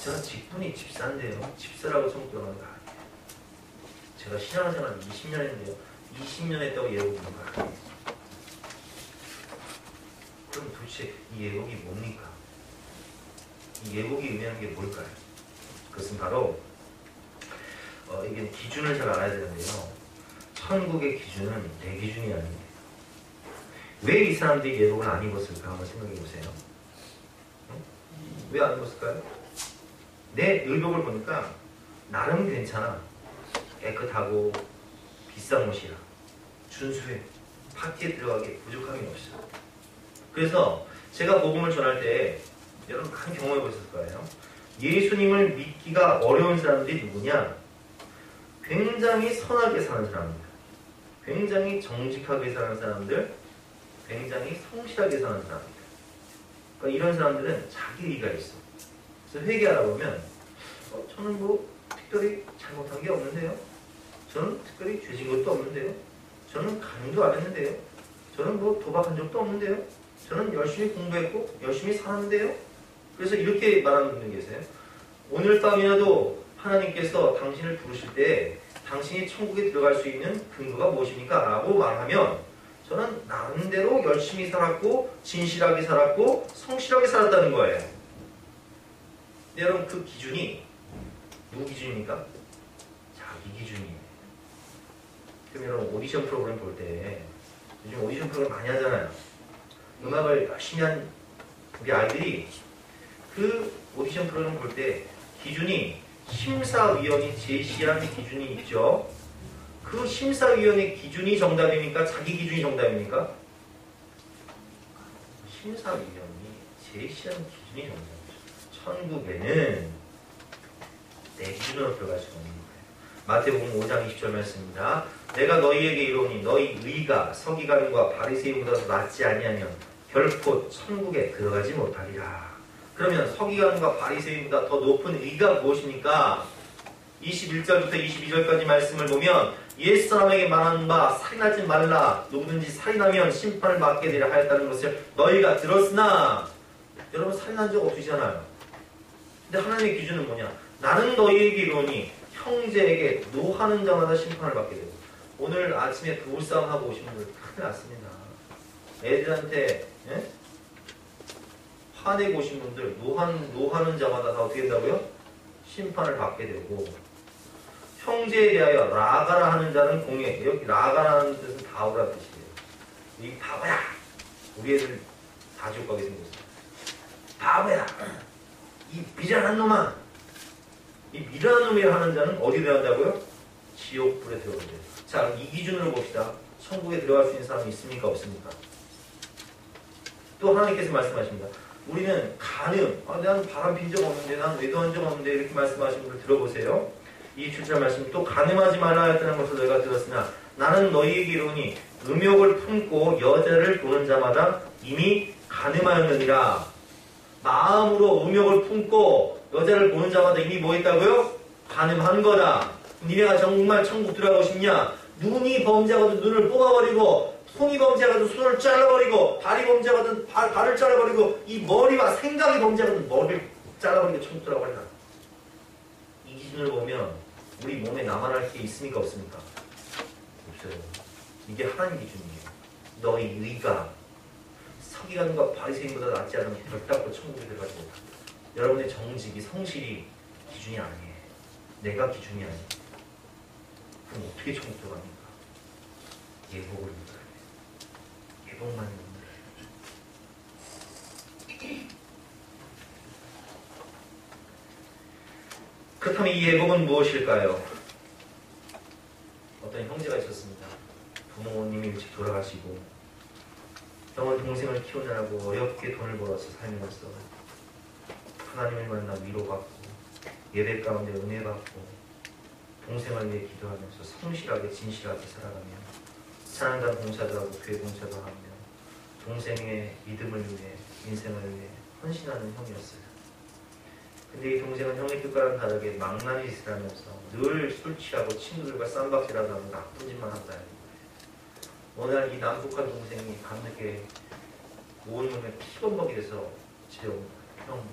제가 직분이 집사인데요. 집사라고 천국 들어간 거 아니에요. 제가 신앙생활 20년 했는데요. 20년 했다고 예복이 있는 거 아니에요. 그럼 도대체 이 예복이 뭡니까? 이 예복이 의미하는 게 뭘까요? 그것은 바로 이게 기준을 잘 알아야 되는데요. 천국의 기준은 내 기준이 아니에요. 왜 이 사람들이 예복을 안 입었을까 한번 생각해 보세요. 왜 안 입었을까요? 내 의복을 보니까 나름 괜찮아. 깨끗하고 비싼 옷이야. 준수해. 파티에 들어가기 부족함이 없어. 그래서 제가 복음을 전할 때 여러분 많은 경험해 보셨을 거예요. 예수님을 믿기가 어려운 사람들이 누구냐? 굉장히 선하게 사는 사람들, 굉장히 정직하게 사는 사람들, 굉장히 성실하게 사는 사람들. 그러니까 이런 사람들은 자기 의가 있어. 그래서 회개하다 보면 저는 뭐 특별히 잘못한 게 없는데요. 저는 특별히 죄진 것도 없는데요. 저는 간음도 안 했는데요. 저는 뭐 도박한 적도 없는데요. 저는 열심히 공부했고 열심히 살았는데요. 그래서 이렇게 말하는 분들 계세요. 오늘 밤이라도 하나님께서 당신을 부르실 때 당신이 천국에 들어갈 수 있는 근거가 무엇입니까? 라고 말하면 저는 나름대로 열심히 살았고 진실하게 살았고 성실하게 살았다는 거예요. 근데 여러분 그 기준이 누구 기준입니까? 자기 기준이에요. 그럼 여러분 오디션 프로그램 볼 때 요즘 오디션 프로그램 많이 하잖아요. 음악을 열심히 한 우리 아이들이 그 오디션 프로그램 볼 때 기준이 심사위원이 제시한 기준이 있죠. 그 심사위원의 기준이 정답입니까? 자기 기준이 정답입니까? 심사위원이 제시한 기준이 정답이죠. 천국에는 내 기준으로 들어갈 수가 없는 거예요. 마태복음 5장 20절 말씀입니다. 내가 너희에게 이르노니 너희 의가 서기관과 바리새인보다 낫지 아니하면 결코 천국에 들어가지 못하리라. 그러면 서기관과 바리새인보다 더 높은 의가 무엇입니까? 21절부터 22절까지 말씀을 보면 옛사람에게 말하는 바 살인하지 말라. 누구든지 살인하면 심판을 받게 되리라 하였다는 것을 너희가 들었으나 여러분 살인한 적 없으시잖아요. 근데 하나님의 기준은 뭐냐? 나는 너희에게 이르노니 형제에게 노하는 자마다 심판을 받게 되고 오늘 아침에 부부싸움하고 오신 분들 큰일 났습니다. 애들한테 화내고 오신 분들 노하는 자마다 다 어떻게 된다고요? 심판을 받게 되고 형제에 대하여 라가라 하는 자는 공예. 여기 라가라는 뜻은 다오라 뜻이에요. 이 바보야. 우리 애들 다 지옥 가게 생겼어. 바보야. 이 미련한 놈아. 이 미련한 놈이라 하는 자는 어디 들어간다고요? 지옥불에 들어간대요. 자, 이 기준으로 봅시다. 천국에 들어갈 수 있는 사람이 있습니까? 없습니까? 또 하나님께서 말씀하십니다. 우리는 가늠, 나는 바람 핀 적 없는데, 난 외도한 적 없는데 이렇게 말씀하신 걸 들어보세요. 이 7절 말씀, 또 가늠하지 말라 하였다는 것을 너희가 들었으나 나는 너희에게 이르노니 음욕을 품고 여자를 보는 자마다 이미 가늠하였느니라. 마음으로 음욕을 품고 여자를 보는 자마다 이미 뭐 했다고요? 가늠한 거다. 니네가 정말 천국 들어가고 싶냐? 눈이 범죄하거든 눈을 뽑아버리고, 손이 범죄하거든 손을 잘라버리고, 발이 범죄하거든 발을 잘라버리고, 이 머리와 생각이 범죄하거든 머리를 잘라버리고 천국 들어가버린다. 이 기준을 보면 우리 몸에 남아날 게 있습니까? 없습니까? 없어요. 이게 하나님 기준이에요. 너희 의가 서기관과 바리새인보다 낫지 않으면 결단코 천국에 들어가지 못한다. 여러분의 정직이, 성실이 기준이 아니에요. 내가 기준이 아니에요. 그럼 어떻게 천국 들어갑니까? 예복을 입어야 돼요. 예복만 입는 거예요. 그렇다면 이 예복은 무엇일까요? 어떤 형제가 있었습니다. 부모님이 일찍 돌아가시고 형은 동생을 키우느라고 어렵게 돈을 벌어서 살면서 하나님을 만나 위로받고 예배 가운데 은혜받고 동생을 위해 기도하면서 성실하게 진실하게 살아가며 찬양단 봉사도 하고 교회 봉사도 하며 동생의 믿음을 위해 인생을 위해 헌신하는 형이었어요. 근데 이 동생은 형의 뜻과는 다르게 망나니 짓을 하면서 늘 술 취하고 친구들과 쌈박질하다 하고 나쁜 짓만 한다는 거예요. 어느 날 이 남북한 동생이 밤늦게 온몸에 피범벅이 돼서 집에 온 거예요. 형,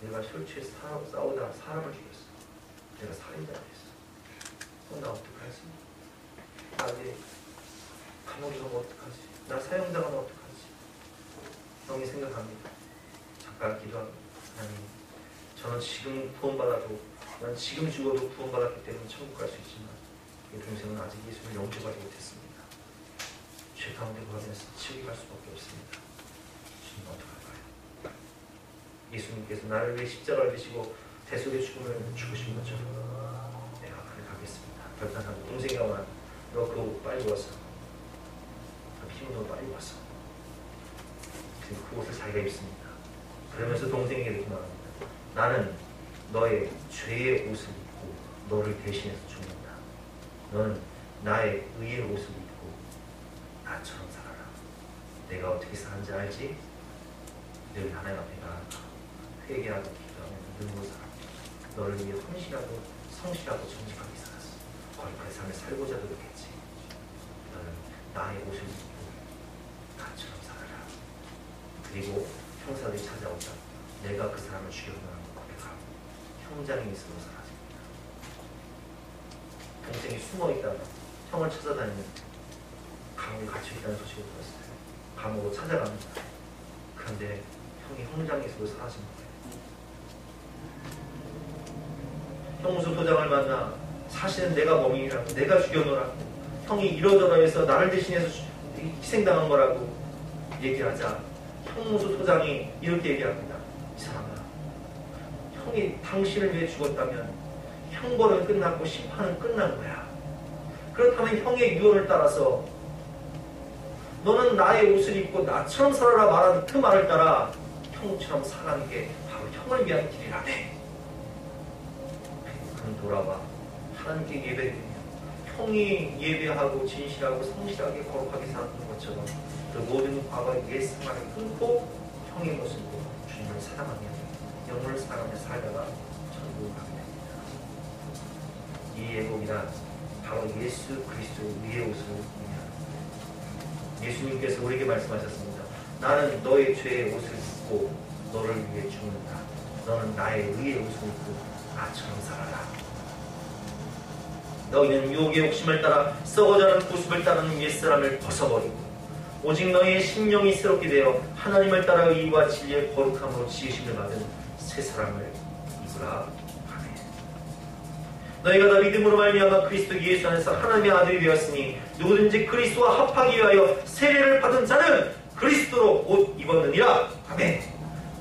내가 술 취해서 싸우다 사람을 죽였어. 내가 살인자가 됐어. 형, 나 어떡하지? 나 이제 감옥에 가면 어떡하지? 나 사형당하면 어떡하지? 형이 생각합니다. 잠깐 기도합니다. 하나님, 저는 지금 구원받아도, 난 지금 죽어도 구원받았기 때문에 천국 갈 수 있지만 이 동생은 아직 예수를 영접하지 못했습니다. 죄 가운데 거하면서 지옥에 갈 수밖에 없습니다. 주님 어떡할까요? 예수님께서 나를 위해 십자가를 지시고 대속의 죽음을 죽으신 것처럼 내가 그를 가겠습니다. 결단하고 동생이가 와, 너 그 옷 빨리 와서, 그 피부도 빨리 와서 그 옷을 자기가 입습니다. 그러면서 동생에게 이렇게 말합니다. 나는 너의 죄의 옷을 입고 너를 대신해서 죽는다. 너는 나의 의의 옷을 입고 나처럼 살아라. 내가 어떻게 사는지 알지? 늘 하나님 앞에 나아가 회개하고 기도하며 눈으로 살아. 너를 위해 헌신하고 성실하고 정직하게 살았어. 거룩한 삶을 살고자 노력했지. 너는 나의 옷을 입고 나처럼 살아라. 그리고 형사들이 찾아오자 내가 그 사람을 죽였노라고 고백하고 형장의 미스로 사라집니다. 동생이 숨어있다가 형을 찾아다니는 감옥에 갇혀있다는 소식을 들었어요. 감옥으로 찾아갑니다. 그런데 형이 형장에서 사라진 거예요. 형무소 소장을 만나 사실은 내가 범인이라고, 내가 죽여놓으라고, 형이 이러저러해서 나를 대신해서 희생당한 거라고 얘기하자 형무소 소장이 이렇게 얘기합니다. 이 사람아, 형이 당신을 위해 죽었다면 형벌은 끝났고 심판은 끝난 거야. 그렇다면 형의 유언을 따라서 너는 나의 옷을 입고 나처럼 살아라 말하는 그 말을 따라 형처럼 살아가는 게 바로 형을 위한 길이라네. 그는 돌아와 하나님께 예배드리며 형이 예배하고 진실하고 성실하게 거룩하게 사는 것처럼 그 모든 과거의 옛 생활을 끊고 형의 모습으로 주님을 사랑하며 영혼을 사랑하며 살다가 천국을 가게 됩니다. 이 예복이란 바로 예수 그리스도 위의 옷을 의미합니다. 예수님께서 우리에게 말씀하셨습니다. 나는 너의 죄의 옷을 입고 너를 위해 죽는다. 너는 나의 의의 옷을 입고 나처럼 살아라. 너희는 유혹의 욕심을 따라 썩어져가는 구습을 따르는 옛사람을 벗어버리고 오직 너희의 심령이 새롭게 되어 하나님을 따라 의와 진리의 거룩함으로 지으심을 받은 새 사람을 입으라. 아멘. 너희가 다 믿음으로 말미암아 그리스도 예수 안에서 하나님의 아들이 되었으니 누구든지 그리스도와 합하기 위하여 세례를 받은 자는 그리스도로 옷 입었느니라. 아멘.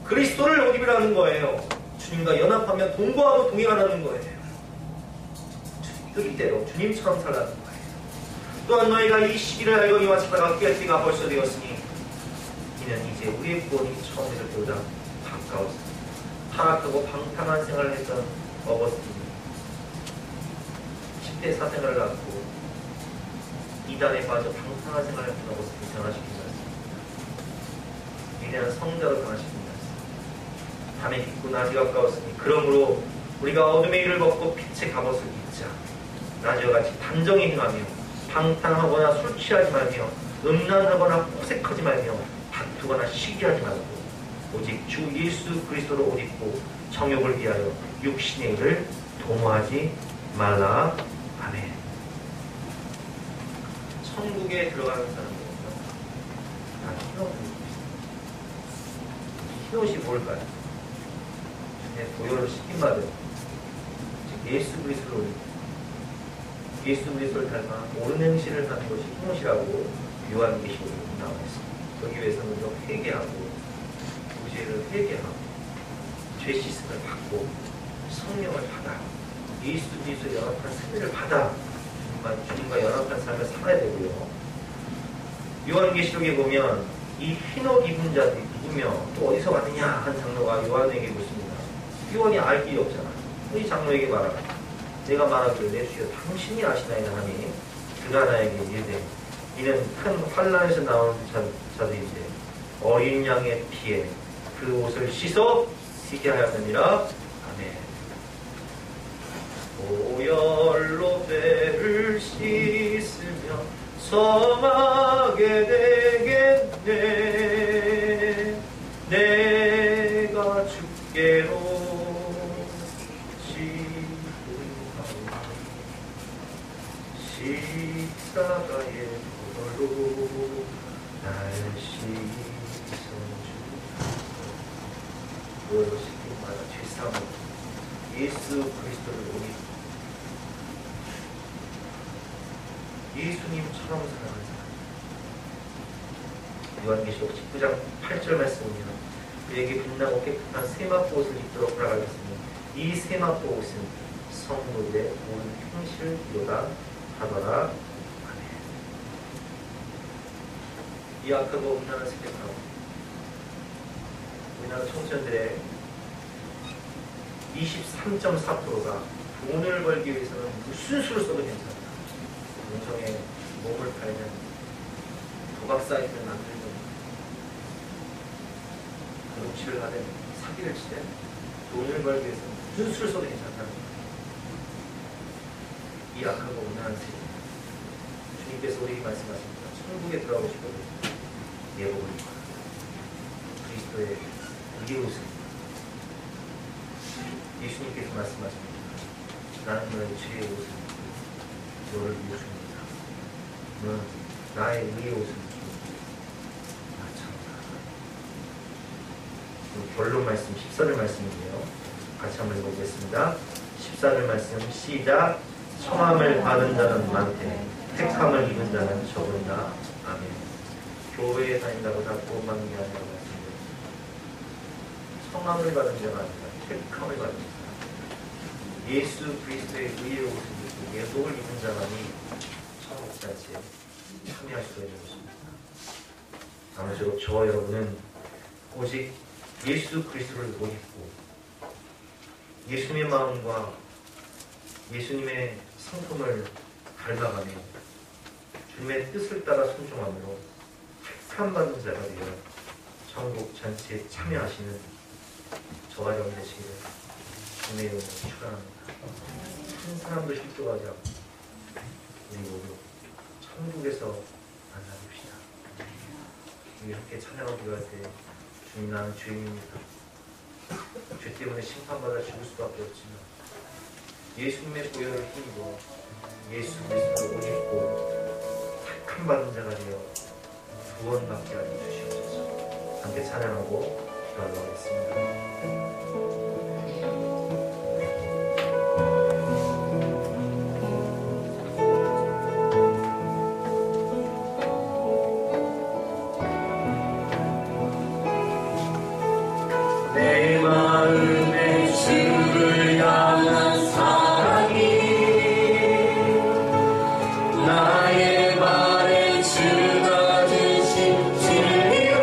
그리스도를 옷 입으라는 거예요. 주님과 연합하면 동거하고 동행하라는 거예요. 뜻대로 주님처럼 살라는 거예요. 또한 너희가 이 시기를 알거니와 찾아가 깨어지가 벌써 되었으니 이는 주시면 이제 우리의 구원이 처음에서보다 가까웠습니다. 타락하고 방탕한 생활을 했던 어거스틴이 10대 사생활을 갖고 이단에 빠져 방탕한 생활을 했던 어거스틴이 변화시킨다. 위대한 성자로 변화시킨다. 밤이 깊고 낮이 가까웠으니 그러므로 우리가 어둠의 일을 벗고 빛의 갑옷을 입자. 낮과 같이 단정히 행하며 방탕하거나 술 취하지 말며 음란하거나 호색하지 말며 다투거나 시기하지 말고 오직 주 예수 그리스도로 옷 입고 정욕을 위하여 육신의 일을 도모하지 말라. 아멘. 천국에 들어가는 사람은 흰옷이 뭘까요? 보혈로 씻김받은 예수 그리스도를 닮아 옳은 행실을 하는 것이 흰옷이라고 요한계시록에 나와 있습니다. 여기 위해서는 회개하고 무죄를 회개하고 죄 씻음을 받고 성령을 받아 예수 그리스도의 연합한 승리를 받아 주님과 연합한 삶을 살아야 되고요. 요한계시록에 보면 이 흰옷 입은 자들이 누구며 또 어디서 왔느냐 한 장로가 요한에게 묻습니다. 요한이 알 길이 없잖아. 이 장로에게 말하라. 내가 말하기를 내 주여 당신이 아시나이다 하니 그가 나에게 이르되 이는 큰 환난에서 나온 자들인데 어린 양의 피에 그 옷을 씻어 쓰게 하였느니라. 아멘. 보혈로 배를 씻으며 성하게 되겠네. 내가 주께로 십자가의 보혈로 날 씻어주소서. 보혈로 씻김마다 죄사함을 예수 그리스도를 오니 예수님처럼 사랑하는 사람. 요한계시록 19장 8절 말씀입니다. 그에게 빛나고 깨끗한 세마포 옷을 입도록 허락하겠으니 이 세마포 옷은 성도들의 온 행실이로다 하더라. 아멘. 이 악하고 음란한 세계하고 우리나라 청소년들의 23.4%가 돈을 벌기 위해서는 무슨 수를 써도 괜찮다. 공성에 몸을 팔면 도박 사이트를 만들면 녹취를 하든 사기를 치든 돈을 벌기 위해서 무슨 수를 써도 괜찮다는 거예요. 이 악하고 음란한 세계. 주님께서 우리에게 말씀하십니다. 천국에 들어가고 싶어도 예복을 입어라. 그리스도의 의의 옷을 입어라. 예수님께서 말씀하십니다. 나는 너의 죄의 옷을 입고 너를 위해줍니다. 너는 나의 의의 옷을 입고 나처럼. 결론 말씀 14절 말씀이에요. 같이 한번 읽어보겠습니다. 14절 말씀 시작. 청함을 받은 자는 많되 택함을 입은 자는 적은다. 아멘. 교회에 다닌다고 다 구원받는 게 아니라고 말씀드렸습니다. 청함을 받은 자가 아니라 택함을 받은 자. 예수 그리스도의 의의 옷을 입고 예복을 입은 자만이 천국 잔치에 참여할 수가 있는 것입니다. 아무쪼록 저와 여러분은 오직 예수 그리스도를 못 입고 예수님의 마음과 예수님의 성품을 닮아가며 주님의 뜻을 따라 순종함으로 택함받은 자가 되어 천국 잔치에 참여하시는 저와 여러분 되시기를 주님의 이름으로 축원합니다. 한 사람도 실족하지 않고 우리 모두 천국에서 만나봅시다. 우리 함께 찬양하고 기도할 때 주님 나는 죄인입니다. 죄 때문에 심판받아 죽을 수밖에 없지만 예수님의 보혈을 힘입어 예수 그리스도를 옷 입고 택함받은 자가 되어 구원받게 하여 주시옵소서. 함께 찬양하고 기도하도록 하겠습니다. 내 마음에 주를 향한 사랑이 나의 말에 주가 주신 진리로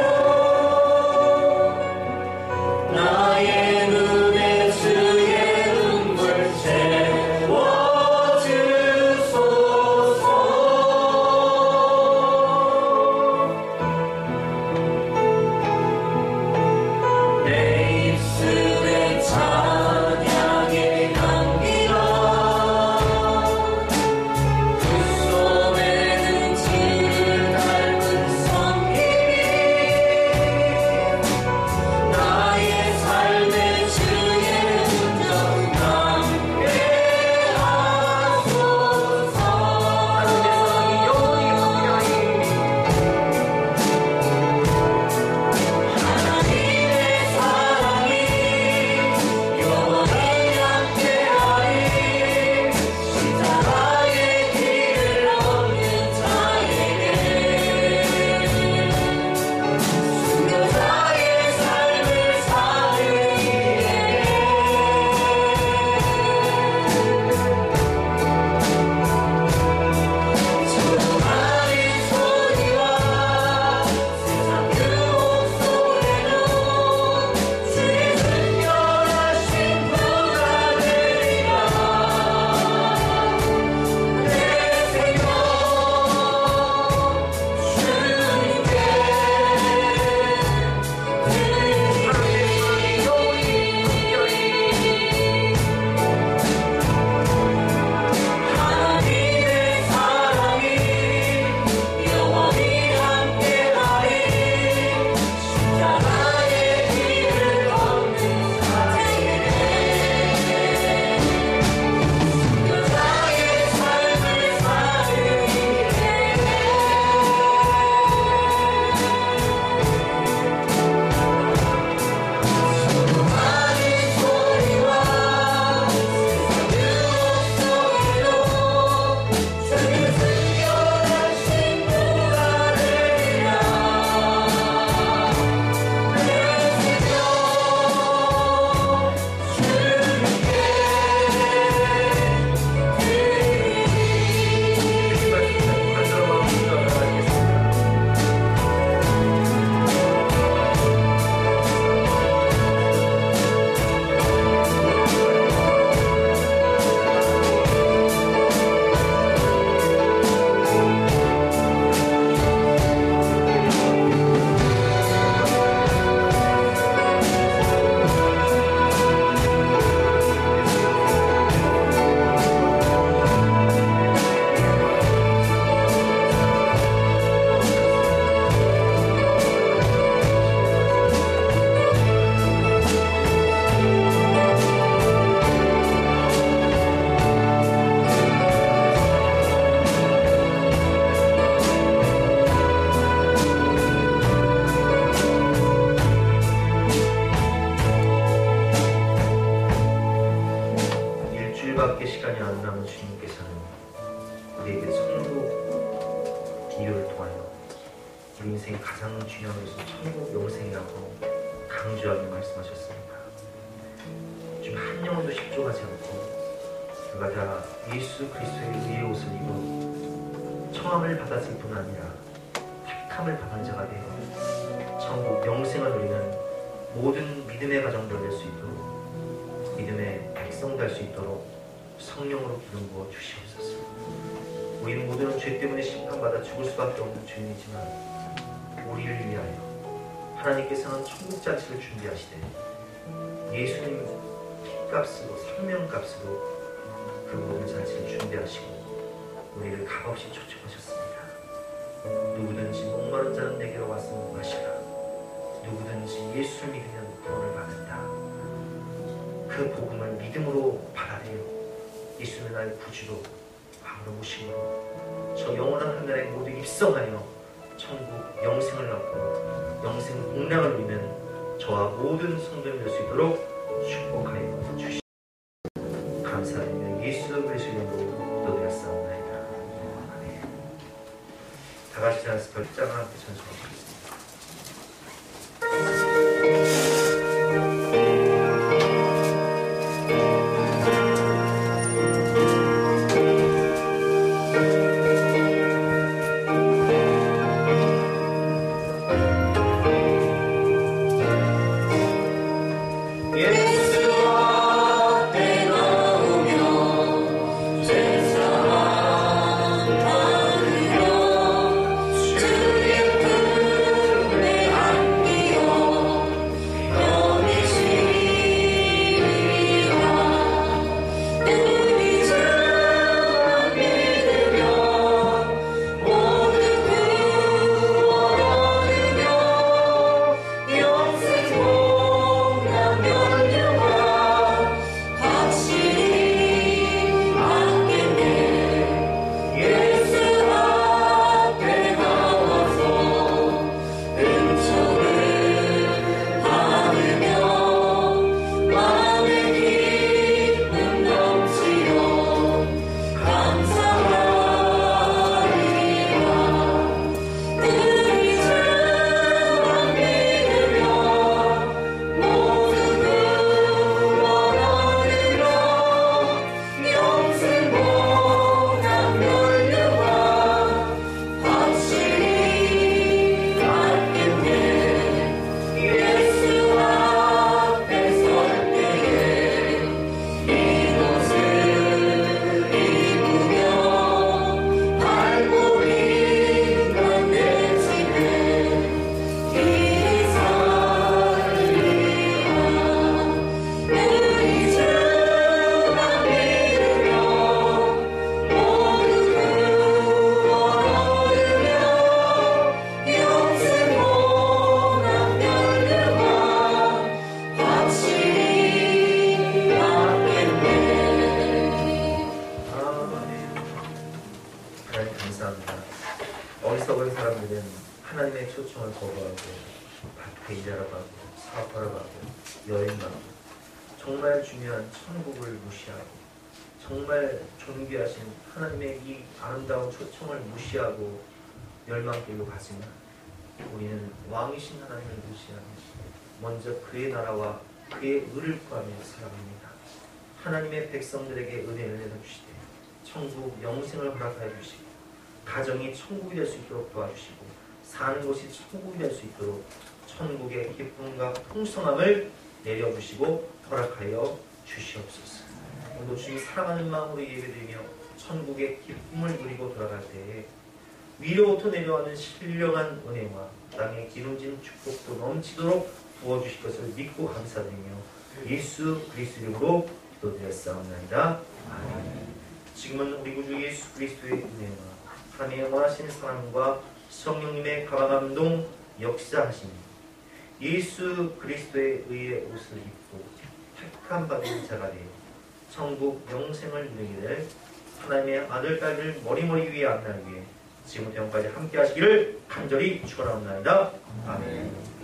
우리 인생의 가장 중요한 것은 천국 영생이라고 강조하게 말씀하셨습니다. 지금 한 영혼도 십조가지 않고 그가 다 예수 그리스도의 의의 옷을 입어 청함을 받았을 뿐 아니라 택함을 받은 자가 되어 천국 영생을 누리는 모든 믿음의 가정들 될 수 있도록 믿음의 백성 될 수 있도록 성령으로 기름 부어 주시옵소서. 우리는 모두는 죄 때문에 심판받아 죽을 수밖에 없는 죄인이지만 우리를 위하여 하나님께서는 천국 잔치를 준비하시되 예수님 피값으로 생명값으로 그 모든 잔치를 준비하시고 우리를 값없이 초청하셨습니다. 누구든지 목마른 자는 내게로 와서 마시라. 누구든지 예수를 믿으면 구원을 받는다. 그 복음을 믿음으로 받아들여 예수는 나의 구주로 마음으로 모심으로 저 영원한 하늘에 모두 입성하여 천국 영생을 얻고 영생 공락을 누리는 저와 모든 성도들 될 수 있도록 축복하여 주시옵소서. 감사드리며 예수 그리스도의 이름으로 기도드렸사옵나이다. 아멘. 다 같이 찬스 별장을 함께 찬송하겠습니다. 어리석은 사람들은 하나님의 초청을 거부하고 밭에 일하러 가고 사업하러 가고 여행 가고 정말 중요한 천국을 무시하고 정말 존귀하신 하나님의 이 아름다운 초청을 무시하고 멸망길로 가지만 우리는 왕이신 하나님을 무시하며 먼저 그의 나라와 그의 의를 구하며 살아갑니다. 하나님의 백성들에게 은혜를 내려주시되 천국 영생을 허락하여 주시고 가정이 천국이 될 수 있도록 도와주시고 사는 곳이 천국이 될 수 있도록 천국의 기쁨과 풍성함을 내려주시고 허락하여 주시옵소서. 오늘도 주님 사랑하는 마음으로 예배드리며 천국의 기쁨을 누리고 돌아갈 때에 위로부터 내려오는 신령한 은혜와 땅에 기름진 축복도 넘치도록 부어주실 것을 믿고 감사드리며 예수 그리스도 이름으로 기도드렸사옵나이다. 아멘. 지금은 우리 구주 예수 그리스도의 은혜와 하나님의 원하시는 사랑과 성령님의 가방감동 역사하시니 예수 그리스도의 의의 옷을 입고 택함 받은 자가 되어 천국 영생을 누리게 될 하나님의 아들 딸들 머리머리 위에 앉는 위에 지금부터 영까지 함께 하시기를 간절히 축원하옵나이다. 아멘.